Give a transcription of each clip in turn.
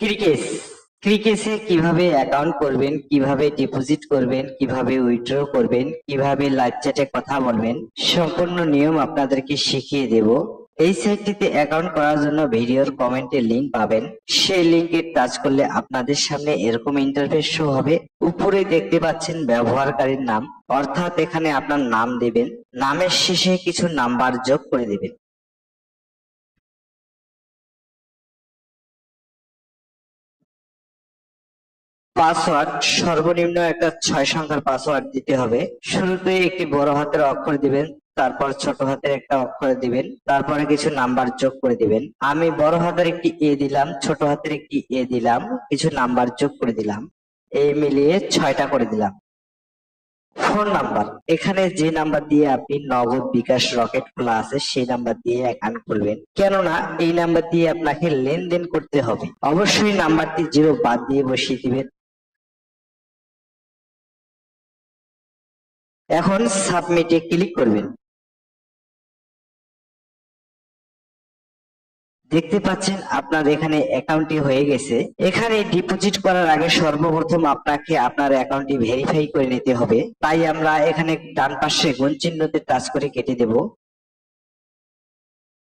ক্রিকেস ক্রিকেসে কিভাবে অ্যাকাউন্ট করবেন, কিভাবে ডিপোজিট করবেন, কিভাবে উইথড্র করবেন, কিভাবে লাইভ চ্যাটে কথা বলবেন, সম্পূর্ণ নিয়ম আপনাদেরকে শিখিয়ে দেব। এই সাইটটিতে অ্যাকাউন্ট করার জন্য ভিডিওর কমেন্টে লিংক পাবেন। সেই লিংকে টাচ করলে আপনাদের সামনে এরকম ইন্টারফেস শো হবে। উপরে দেখতে পাচ্ছেন ব্যবহারকারীর নাম, অর্থাৎ এখানে আপনার নাম দেবেন, নামের শেষে কিছু নাম্বার যোগ করে দেবেন। পাসওয়ার্ড সর্বনিম্ন একটা 6 সংখ্যার পাসওয়ার্ড দিতে হবে। শুরুতে একটি বড় হাতের অক্ষর দিবেন, তারপর ছোট হাতের একটা অক্ষর দিবেন, তারপরে কিছু নাম্বার যোগ করে দিবেন। আমি বড় হাতের একটি এ দিলাম, ছোট হাতের একটি এ দিলাম, কিছু নাম্বার যোগ করে দিলাম, এই মিলিয়ে 6টা করে দিলাম। ফোন নাম্বার, এখানে যে নাম্বার দিয়ে আপনি নগদ, বিকাশ, রকেট খোলা আছে সেই নাম্বার দিয়ে অ্যাকাউন্ট খুলবেন, কেননা এই নাম্বার দিয়ে আপনাকে লেনদেন করতে হবে। অবশ্যই নাম্বারটি 0 বাদ দিয়ে বসিয়ে দিবেন। এখন সাবমিটে ক্লিক করবেন। দেখতে পাচ্ছেন আপনার এখানে অ্যাকাউন্টটি হয়ে গেছে। এখানে ডিপোজিট করার আগে সর্বপ্রথম আপনাকে আপনার অ্যাকাউন্টটি ভেরিফাই করে নিতে হবে। তাই আমরা এখানে ডান পাশে গুণ চিহ্নতে টাচ করে কেটে দেব।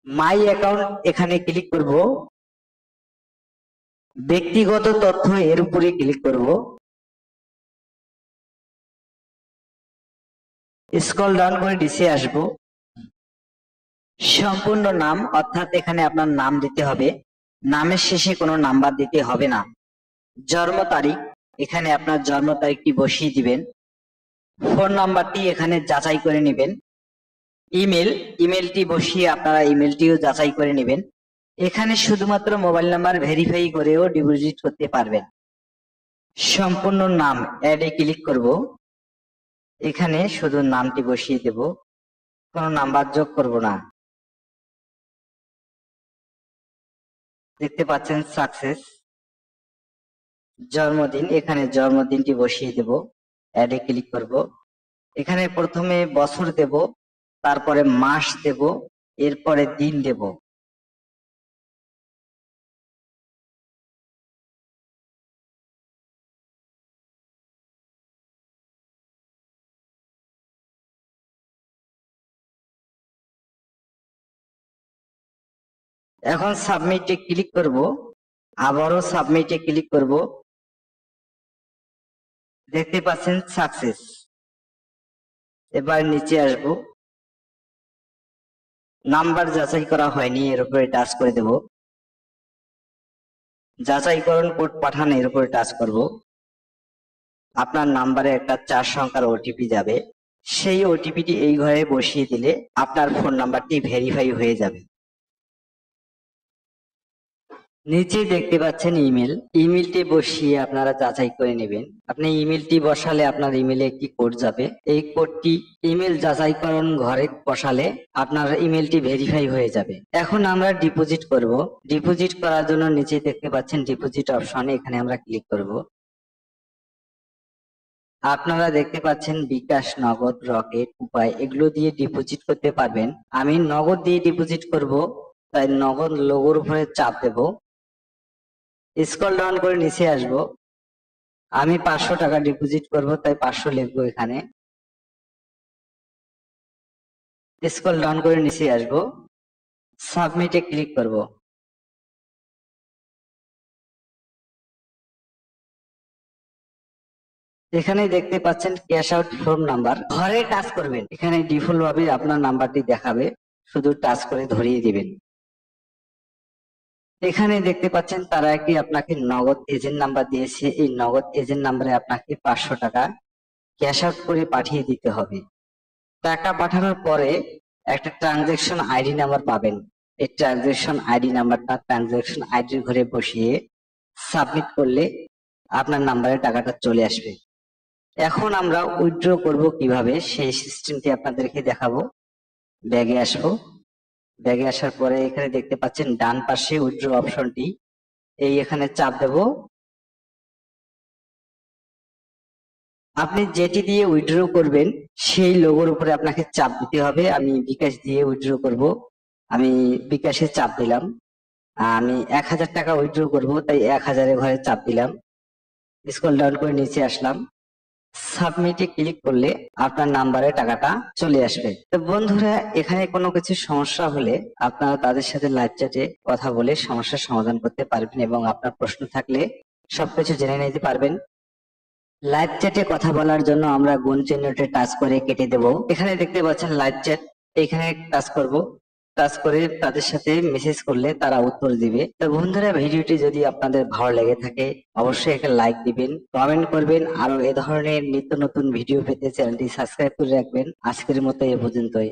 মাই অ্যাকাউন্ট এখানে ক্লিক করব। ব্যক্তিগত তথ্য এর উপরে ক্লিক করব। স্ক্রল ডাউন করে নিচে আসবো। সম্পূর্ণ নাম, অর্থাৎ এখানে আপনার নাম দিতে হবে, নামের শেষে কোনো নাম্বার দিতে হবে না। জন্ম তারিখ, এখানে আপনার জন্ম তারিখটি বসিয়ে দিবেন। ফোন নাম্বারটি এখানে যাচাই করে নেবেন। ইমেলটি বসিয়ে আপনারা ইমেলটিও যাচাই করে নেবেন। এখানে শুধুমাত্র মোবাইল নাম্বার ভেরিফাই করেও ডিপোজিট করতে পারবেন। সম্পূর্ণ নাম, অ্যাডে ক্লিক করব। এখানে শুধু নামটি বসিয়ে দেব, কোনো নাম্বার যোগ করব না। দেখতে পাচ্ছেন সাকসেস। জন্মদিন, এখানে জন্মদিনটি বসিয়ে দেব, অ্যাডে ক্লিক করব। এখানে প্রথমে বছর দেব, তারপরে মাস দেব, এরপরে দিন দেব। এখন সাবমিটে ক্লিক করব, আবারও সাবমিটে ক্লিক করব। দেখতে পাচ্ছেন সাকসেস। এবার নিচে আসব, নাম্বার যাচাই করা হয়নি এর উপরে টাচ করে দেব। যাচাইকরণ কোড পাঠান এর উপরে টাচ করব। আপনার নাম্বারে একটা 4 সংখ্যার ওটিপি যাবে, সেই ওটিপিটি এই ঘরে বসিয়ে দিলে আপনার ফোন নাম্বারটি ভেরিফাই হয়ে যাবে। নিচে দেখতে পাচ্ছেন ইমেলটি বসিয়ে আপনারা যাচাই করে নেবেন। আপনি ইমেলটি বসালে আপনার ইমেলে একটি কোড যাবে, এই কোডটি ইমেল যাচাইকরণ ঘরে বসালে আপনার ইমেলটি ভেরিফাই হয়ে যাবে। এখন আমরা ডিপোজিট করব। ডিপোজিট করার জন্য নিচে দেখতে পাচ্ছেন ডিপোজিট অপশনে, এখানে আমরা ক্লিক করব। আপনারা দেখতে পাচ্ছেন বিকাশ, নগদ, রকেট, উপায় এগুলো দিয়ে ডিপোজিট করতে পারবেন। আমি নগদ দিয়ে ডিপোজিট করব, তাই নগদ লোগোর উপরে চাপ দেব। স্ক্রল ডাউন করে নিচে আসব। আমি 500 টাকা ডিপোজিট করব, তাই 500 লিখবো এখানে। স্ক্রল ডাউন করে নিচে আসব, সাবমিটে ক্লিক করব। এখানে দেখতে পাচ্ছেন ক্যাশ আউট ফ্রম নাম্বার, ঘরে টাচ করবেন। এখানে ডিফল্ট ভাবে আপনার নাম্বারটি দেখাবে, শুধু টাচ করে ধরিয়ে দিবেন। এখানে দেখতে পাচ্ছেন তারা কি আপনাকে নগদ এজেন্ট নাম্বার দিয়েছে, এই নগদ এজেন্ট নাম্বারে আপনাকে 500 টাকা ক্যাশ আউট করে পাঠিয়ে দিতে হবে। টাকা পাঠানোর পরে একটা ট্রানজাকশন আইডি নাম্বার পাবেন, এই ট্রানজাকশন আইডি নাম্বারটা ট্রানজাকশন আইডির ঘরে বসিয়ে সাবমিট করলে আপনার নাম্বারে টাকাটা চলে আসবে। এখন আমরা উইথড্র করব কিভাবে সেই সিস্টেমটি আপনাদেরকে দেখাবো। ব্যাগে আসবো, ব্যাগে আসার পরে এখানে দেখতে পাচ্ছেন ডান পাশে উইথড্র অপশনটি, এই এখানে চাপ দেব। আপনি যেটি দিয়ে উইথড্র করবেন সেই লোগোর উপরে আপনাকে চাপ দিতে হবে। আমি বিকাশ দিয়ে উইথড্র করব, আমি বিকাশে চাপ দিলাম। আমি 1000 টাকা উইথড্র করব, তাই 1000 ঘরে চাপ দিলাম, স্ক্রল ডাউন করে নিচে আসলাম, সাবমিটে ক্লিক করলে আপনার নাম্বারে টাকাটা চলে আসবে। তো বন্ধুরা, এখানে কোনো কিছু সমস্যা হলে আপনারা তাদের সাথে লাইভ চ্যাটে কথা বলে সমস্যার সমাধান করতে পারবেন এবং আপনার প্রশ্ন থাকলে সবকিছু জেনে নিতে পারবেন। লাইভ চ্যাটে কথা বলার জন্য আমরা গুণ চিহ্নটি টাচ করে কেটে দেব। এখানে দেখতে পাচ্ছেন লাইভ চ্যাট, এখানে টাচ করব, টাচ করে তাদের সাথে মেসেজ করলে তারা উত্তর দিবে। তো বন্ধুরা, ভিডিওটি যদি আপনাদের ভালো লেগে থাকে অবশ্যই একটা লাইক দিবেন, কমেন্ট করবেন, আরো এ ধরনের নিত্য নতুন ভিডিও পেতে চ্যানেলটি সাবস্ক্রাইব করে রাখবেন। আজকের মতো এ পর্যন্তই।